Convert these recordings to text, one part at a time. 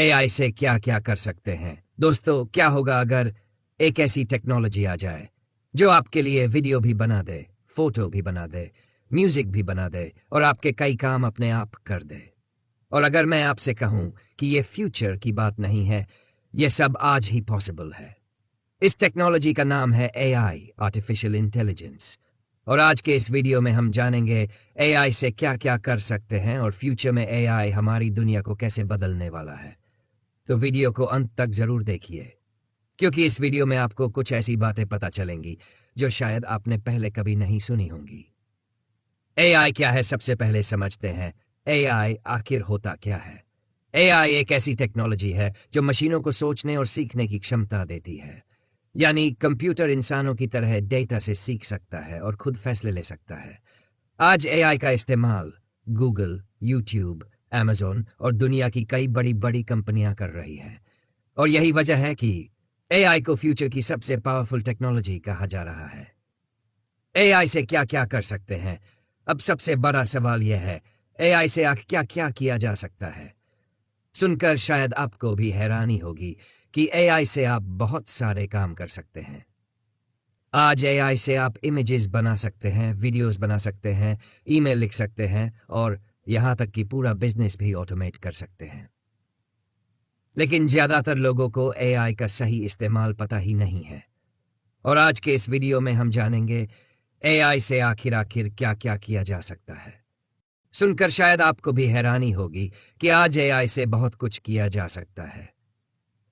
AI से क्या क्या कर सकते हैं। दोस्तों, क्या होगा अगर एक ऐसी टेक्नोलॉजी आ जाए जो आपके लिए वीडियो भी बना दे, फोटो भी बना दे, म्यूजिक भी बना दे और आपके कई काम अपने आप कर दे। और अगर मैं आपसे कहूं कि ये फ्यूचर की बात नहीं है, ये सब आज ही पॉसिबल है। इस टेक्नोलॉजी का नाम है एआई, आर्टिफिशियल इंटेलिजेंस। और आज के इस वीडियो में हम जानेंगे एआई से क्या क्या कर सकते हैं और फ्यूचर में एआई हमारी दुनिया को कैसे बदलने वाला है। तो वीडियो को अंत तक जरूर देखिए, क्योंकि इस वीडियो में आपको कुछ ऐसी बातें पता चलेंगी जो शायद आपने पहले कभी नहीं सुनी होंगी। एआई क्या है, सबसे पहले समझते हैं एआई आखिर होता क्या है। एआई एक ऐसी टेक्नोलॉजी है जो मशीनों को सोचने और सीखने की क्षमता देती है। यानी कंप्यूटर इंसानों की तरह डेटा से सीख सकता है और खुद फैसले ले सकता है। आज एआई का इस्तेमाल गूगल, यूट्यूब, अमेज़न और दुनिया की कई बड़ी बड़ी कंपनियां कर रही हैं। और यही वजह है कि एआई को फ्यूचर की सबसे पावरफुल टेक्नोलॉजी कहा जा रहा है। एआई से क्या क्या कर सकते हैं? अब सबसे बड़ा सवाल यह है, एआई से क्या क्या किया जा सकता है? सुनकर शायद आपको भी हैरानी होगी कि एआई से आप बहुत सारे काम कर सकते हैं। आज एआई से आप इमेजेस बना सकते हैं, वीडियोस बना सकते हैं, ईमेल लिख सकते हैं और यहां तक कि पूरा बिजनेस भी ऑटोमेट कर सकते हैं। लेकिन ज्यादातर लोगों को एआई का सही इस्तेमाल पता ही नहीं है। और आज के इस वीडियो में हम जानेंगे एआई से आखिर क्या क्या किया जा सकता है। सुनकर शायद आपको भी हैरानी होगी कि आज एआई से बहुत कुछ किया जा सकता है।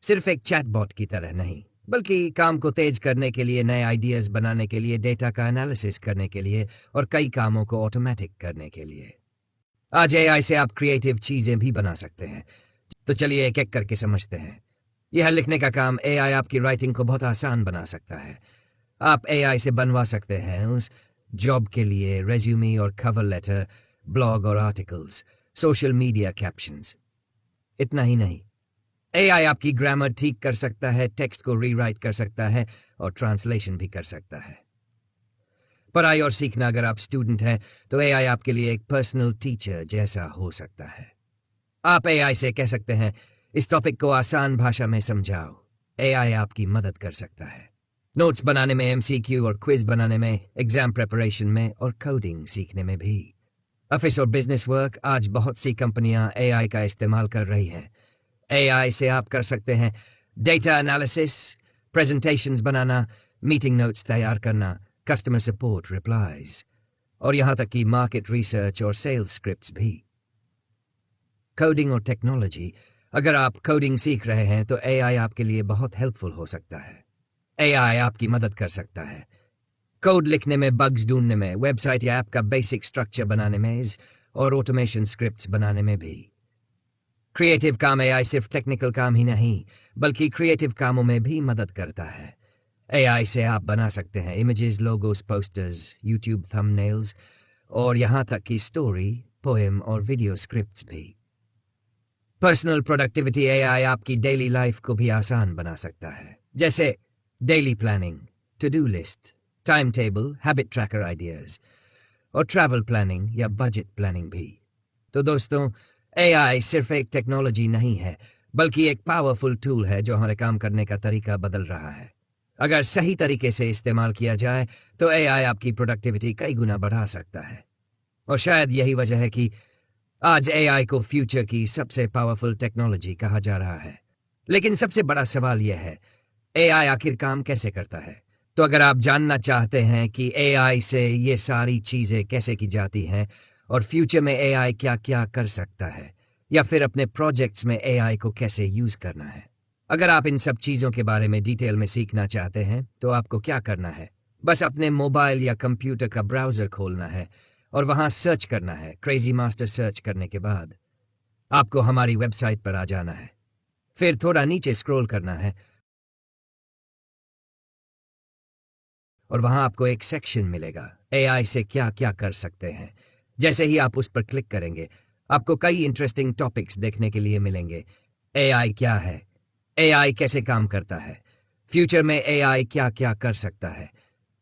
सिर्फ एक चैटबॉट की तरह नहीं, बल्कि काम को तेज करने के लिए, नए आइडियाज बनाने के लिए, डेटा का एनालिसिस करने के लिए और कई कामों को ऑटोमेटिक करने के लिए। आज एआई से आप क्रिएटिव चीजें भी बना सकते हैं। तो चलिए एक एक करके समझते हैं। यह लिखने का काम एआई आपकी राइटिंग को बहुत आसान बना सकता है। आप एआई से बनवा सकते हैं उस जॉब के लिए रेज्यूमे और कवर लेटर, ब्लॉग और आर्टिकल्स, सोशल मीडिया कैप्शंस। इतना ही नहीं, एआई आपकी ग्रामर ठीक कर सकता है, टेक्स्ट को रीराइट कर सकता है और ट्रांसलेशन भी कर सकता है। पढ़ाई और सीखना, अगर आप स्टूडेंट हैं तो एआई आपके लिए एक पर्सनल टीचर जैसा हो सकता है। आप एआई से कह सकते हैं, इस टॉपिक को आसान भाषा में समझाओ। एआई आपकी मदद कर सकता है नोट्स बनाने में, एमसीक्यू और क्विज बनाने में, एग्जाम प्रिपरेशन में और कोडिंग सीखने में भी। ऑफिस और बिजनेस वर्क, आज बहुत सी कंपनियां एआई का इस्तेमाल कर रही हैं। एआई से आप कर सकते हैं डेटा एनालिसिस, प्रेजेंटेशंस बनाना, मीटिंग नोट्स तैयार करना, कस्टमर सपोर्ट रिप्लाईज और यहां तक कि मार्केट रिसर्च और सेल्स स्क्रिप्ट्स भी। कोडिंग और टेक्नोलॉजी, अगर आप कोडिंग सीख रहे हैं तो एआई आपके लिए बहुत हेल्पफुल हो सकता है। एआई आपकी मदद कर सकता है कोड लिखने में, बग्स ढूंढने में, वेबसाइट या ऐप का बेसिक स्ट्रक्चर बनाने में और ऑटोमेशन स्क्रिप्ट्स बनाने में भी। क्रिएटिव काम, एआई सिर्फ टेक्निकल काम ही नहीं बल्कि क्रिएटिव कामों में भी मदद करता है। एआई से आप बना सकते हैं images, logos, posters, YouTube thumbnails और यहां तक कि स्टोरी, पोएम और वीडियो स्क्रिप्ट्स भी। पर्सनल प्रोडक्टिविटी, एआई आपकी डेली लाइफ को भी आसान बना सकता है, जैसे daily planning, to do list, time table, habit tracker ideas और ट्रैवल प्लानिंग या बजट प्लानिंग भी। तो दोस्तों, एआई सिर्फ एक टेक्नोलॉजी नहीं है बल्कि एक पावरफुल टूल है जो हमारे काम करने का तरीका बदल रहा है। अगर सही तरीके से इस्तेमाल किया जाए तो एआई आपकी प्रोडक्टिविटी कई गुना बढ़ा सकता है। और शायद यही वजह है कि आज एआई को फ्यूचर की सबसे पावरफुल टेक्नोलॉजी कहा जा रहा है। लेकिन सबसे बड़ा सवाल यह है, एआई आखिर काम कैसे करता है? तो अगर आप जानना चाहते हैं कि एआई से ये सारी चीजें कैसे की जाती हैं और फ्यूचर में एआई क्या क्या कर सकता है, या फिर अपने प्रोजेक्ट्स में एआई को कैसे यूज करना है, अगर आप इन सब चीजों के बारे में डिटेल में सीखना चाहते हैं तो आपको क्या करना है, बस अपने मोबाइल या कंप्यूटर का ब्राउजर खोलना है और वहां सर्च करना है। क्रेजी मास्टर सर्च करने के बाद आपको हमारी वेबसाइट पर आ जाना है। फिर थोड़ा नीचे स्क्रॉल करना है और वहां आपको एक सेक्शन मिलेगा, एआई से क्या क्या कर सकते हैं। जैसे ही आप उस पर क्लिक करेंगे, आपको कई इंटरेस्टिंग टॉपिक्स देखने के लिए मिलेंगे। एआई क्या है, एआई कैसे काम करता है, फ्यूचर में एआई क्या क्या कर सकता है,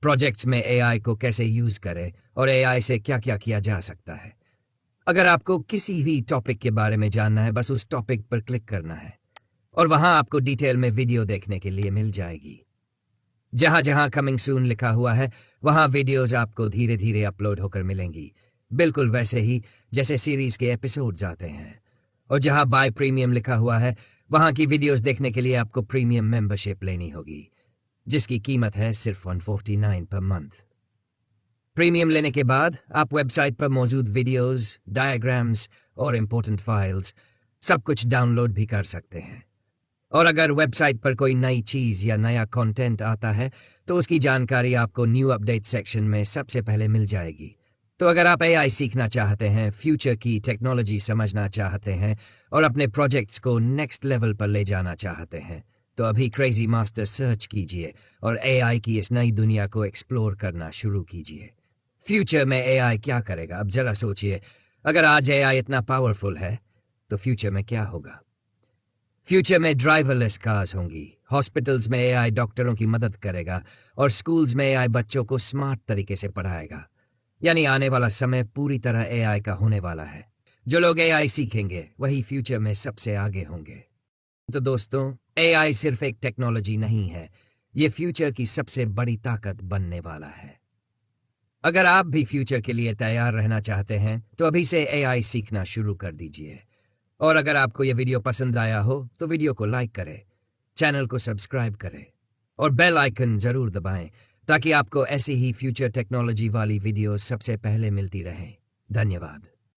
प्रोजेक्ट्स में एआई को कैसे यूज करें और एआई से क्या क्या किया जा सकता है। अगर आपको किसी भी टॉपिक के बारे में जानना है, बस उस टॉपिक पर क्लिक करना है और वहां आपको डिटेल में वीडियो देखने के लिए मिल जाएगी। जहां जहां कमिंग सून लिखा हुआ है वहां वीडियोस आपको धीरे धीरे अपलोड होकर मिलेंगी, बिल्कुल वैसे ही जैसे सीरीज के एपिसोड्स आते हैं। और जहां बाय प्रीमियम लिखा हुआ है वहां की वीडियोस देखने के लिए आपको प्रीमियम मेंबरशिप लेनी होगी, जिसकी कीमत है सिर्फ 149 पर मंथ। प्रीमियम लेने के बाद आप वेबसाइट पर मौजूद वीडियोस, डायग्राम्स और इंपॉर्टेंट फाइल्स सब कुछ डाउनलोड भी कर सकते हैं। और अगर वेबसाइट पर कोई नई चीज या नया कंटेंट आता है तो उसकी जानकारी आपको न्यू अपडेट सेक्शन में सबसे पहले मिल जाएगी। तो अगर आप एआई सीखना चाहते हैं, फ्यूचर की टेक्नोलॉजी समझना चाहते हैं और अपने प्रोजेक्ट्स को नेक्स्ट लेवल पर ले जाना चाहते हैं, तो अभी क्रेजी मास्टर सर्च कीजिए और एआई की इस नई दुनिया को एक्सप्लोर करना शुरू कीजिए। फ्यूचर में एआई क्या करेगा, अब जरा सोचिए। अगर आज एआई इतना पावरफुल है तो फ्यूचर में क्या होगा? फ्यूचर में ड्राइवरलेस कार्स होंगी, हॉस्पिटल्स में एआई डॉक्टरों की मदद करेगा और स्कूल्स में एआई बच्चों को स्मार्ट तरीके से पढ़ाएगा। यानी आने वाला समय पूरी तरह एआई का होने वाला है। जो लोग एआई सीखेंगे वही फ्यूचर में सबसे आगे होंगे। तो दोस्तों, एआई सिर्फ एक टेक्नोलॉजी नहीं है, ये फ्यूचर की सबसे बड़ी ताकत बनने वाला है। अगर आप भी फ्यूचर के लिए तैयार रहना चाहते हैं तो अभी से एआई सीखना शुरू कर दीजिए। और अगर आपको यह वीडियो पसंद आया हो तो वीडियो को लाइक करें, चैनल को सब्सक्राइब करें और बेल आइकन जरूर दबाएं ताकि आपको ऐसी ही फ्यूचर टेक्नोलॉजी वाली वीडियो सबसे पहले मिलती रहें। धन्यवाद।